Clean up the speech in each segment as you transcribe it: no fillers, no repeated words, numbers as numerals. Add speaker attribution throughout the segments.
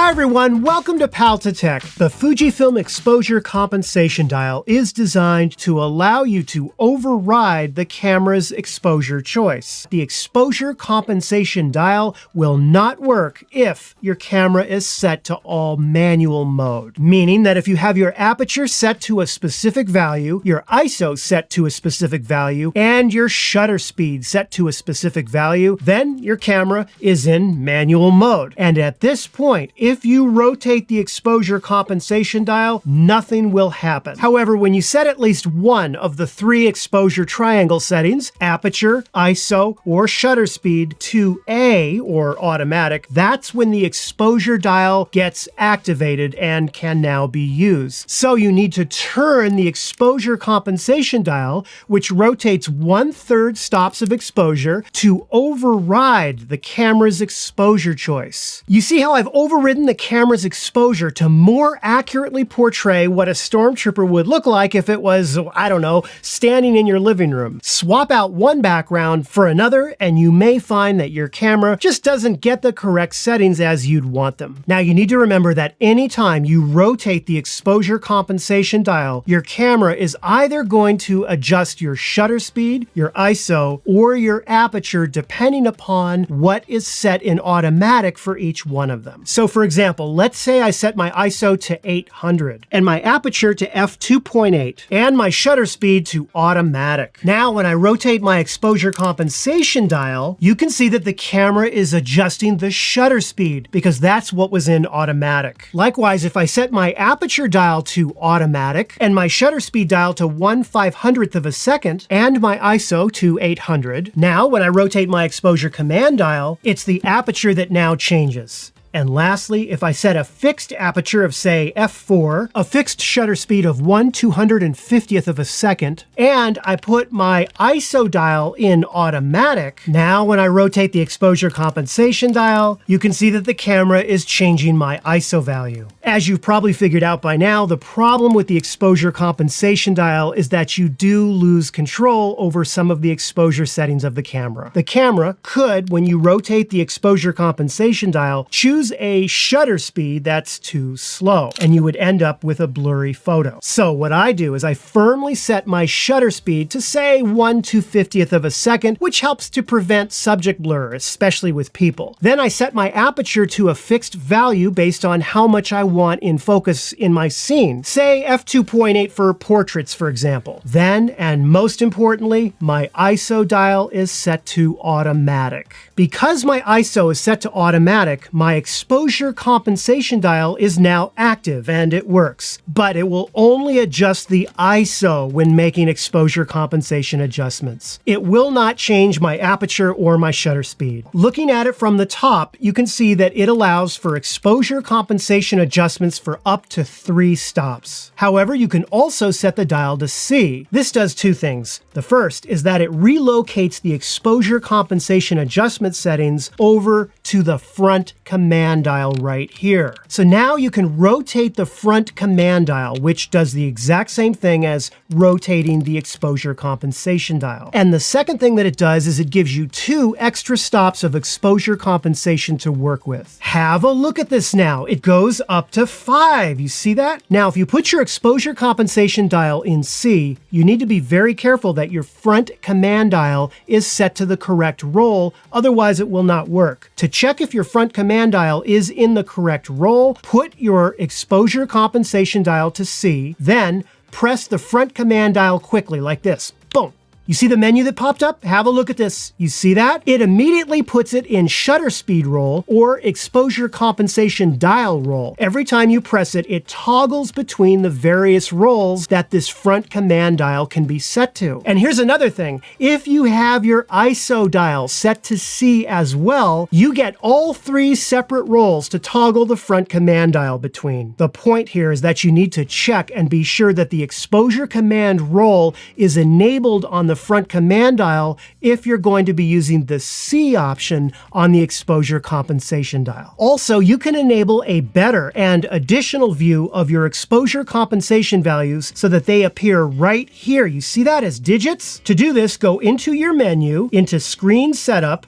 Speaker 1: Hi everyone, welcome to Pal2Tech. The Fujifilm exposure compensation dial is designed to allow you to override the camera's exposure choice. The exposure compensation dial will not work if your camera is set to all manual mode, meaning that if you have your aperture set to a specific value, your ISO set to a specific value, and your shutter speed set to a specific value, then your camera is in manual mode. And at this point, if you rotate the exposure compensation dial, nothing will happen. However, when you set at least one of the three exposure triangle settings, aperture, ISO, or shutter speed, to A, or automatic, that's when the exposure dial gets activated and can now be used. So you need to turn the exposure compensation dial, which rotates 1/3 stops of exposure, to override the camera's exposure choice. You see how I've overridden the camera's exposure to more accurately portray what a stormtrooper would look like if it was, I don't know, standing in your living room. Swap out one background for another, and you may find that your camera just doesn't get the correct settings as you'd want them. Now, you need to remember that anytime you rotate the exposure compensation dial, your camera is either going to adjust your shutter speed, your ISO, or your aperture depending upon what is set in automatic for each one of them. So for example, let's say I set my ISO to 800 and my aperture to f2.8 and my shutter speed to automatic. Now when I rotate my exposure compensation dial, you can see that the camera is adjusting the shutter speed because that's what was in automatic. Likewise, if I set my aperture dial to automatic and my shutter speed dial to 1/500th of a second and my ISO to 800, now when I rotate my exposure command dial, it's the aperture that now changes. And lastly, if I set a fixed aperture of, say, f4, a fixed shutter speed of 1/250th of a second, and I put my ISO dial in automatic, now when I rotate the exposure compensation dial, you can see that the camera is changing my ISO value. As you've probably figured out by now, the problem with the exposure compensation dial is that you do lose control over some of the exposure settings of the camera. The camera could, when you rotate the exposure compensation dial, choose a shutter speed that's too slow, and you would end up with a blurry photo. So what I do is I firmly set my shutter speed to, say, 1/250th of a second, which helps to prevent subject blur, especially with people. Then I set my aperture to a fixed value based on how much I want in focus in my scene, say f2.8 for portraits, for example. Then, and most importantly, my ISO dial is set to automatic. Because my ISO is set to automatic, my exposure compensation dial is now active and it works, but it will only adjust the ISO when making exposure compensation adjustments. It will not change my aperture or my shutter speed. Looking at it from the top, you can see that it allows for exposure compensation adjustments for up to 3 stops. However, you can also set the dial to C. This does 2 things. The first is that it relocates the exposure compensation adjustment settings over to the front command dial right here. So now you can rotate the front command dial, which does the exact same thing as rotating the exposure compensation dial. And the second thing that it does is it gives you 2 extra stops of exposure compensation to work with. Have a look at this now. It goes up to 5. You see that? Now, if you put your exposure compensation dial in C, you need to be very careful that your front command dial is set to the correct roll, otherwise it will not work. To check if your front command dial is in the correct roll, put your exposure compensation dial to C, then press the front command dial quickly like this. Boom. You see the menu that popped up? Have a look at this. You see that? It immediately puts it in shutter speed roll or exposure compensation dial roll. Every time you press it, it toggles between the various rolls that this front command dial can be set to. And here's another thing. If you have your ISO dial set to C as well, you get all 3 separate rolls to toggle the front command dial between. The point here is that you need to check and be sure that the exposure command roll is enabled on the front command dial if you're going to be using the C option on the exposure compensation dial. Also, you can enable a better and additional view of your exposure compensation values so that they appear right here. You see that as digits? To do this, go into your menu, into Screen Setup,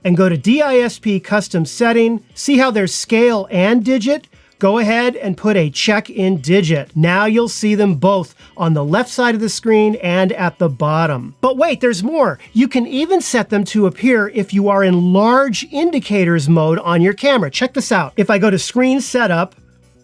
Speaker 1: and go to DISP Custom Setting. See how there's scale and digit? Go ahead and put a check in digit. Now you'll see them both on the left side of the screen and at the bottom. But wait, there's more. You can even set them to appear if you are in large indicators mode on your camera. Check this out. If I go to Screen Setup,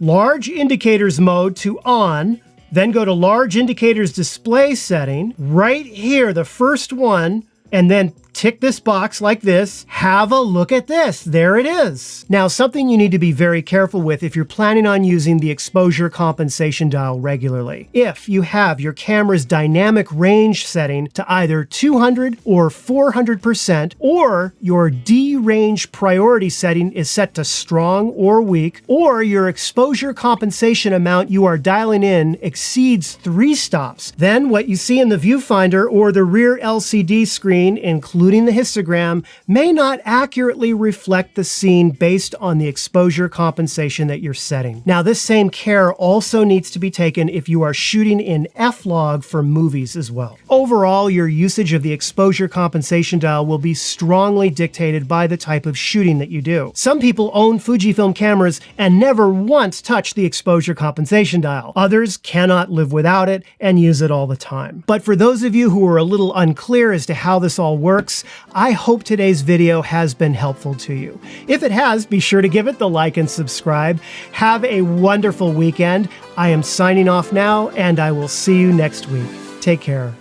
Speaker 1: Large Indicators mode to on, then go to Large Indicators Display setting, right here, the first one, and then tick this box like this. Have a look at this. There it is. Now, something you need to be very careful with if you're planning on using the exposure compensation dial regularly. If you have your camera's dynamic range setting to either 200 or 400%, or your D range priority setting is set to strong or weak, or your exposure compensation amount you are dialing in exceeds 3 stops, then what you see in the viewfinder or the rear LCD screen, including the histogram, may not accurately reflect the scene based on the exposure compensation that you're setting. Now, this same care also needs to be taken if you are shooting in F-Log for movies as well. Overall, your usage of the exposure compensation dial will be strongly dictated by the type of shooting that you do. Some people own Fujifilm cameras and never once touch the exposure compensation dial. Others cannot live without it and use it all the time. But for those of you who are a little unclear as to how this all works, I hope today's video has been helpful to you. If it has, be sure to give it the like and subscribe. Have a wonderful weekend. I am signing off now, and I will see you next week. Take care.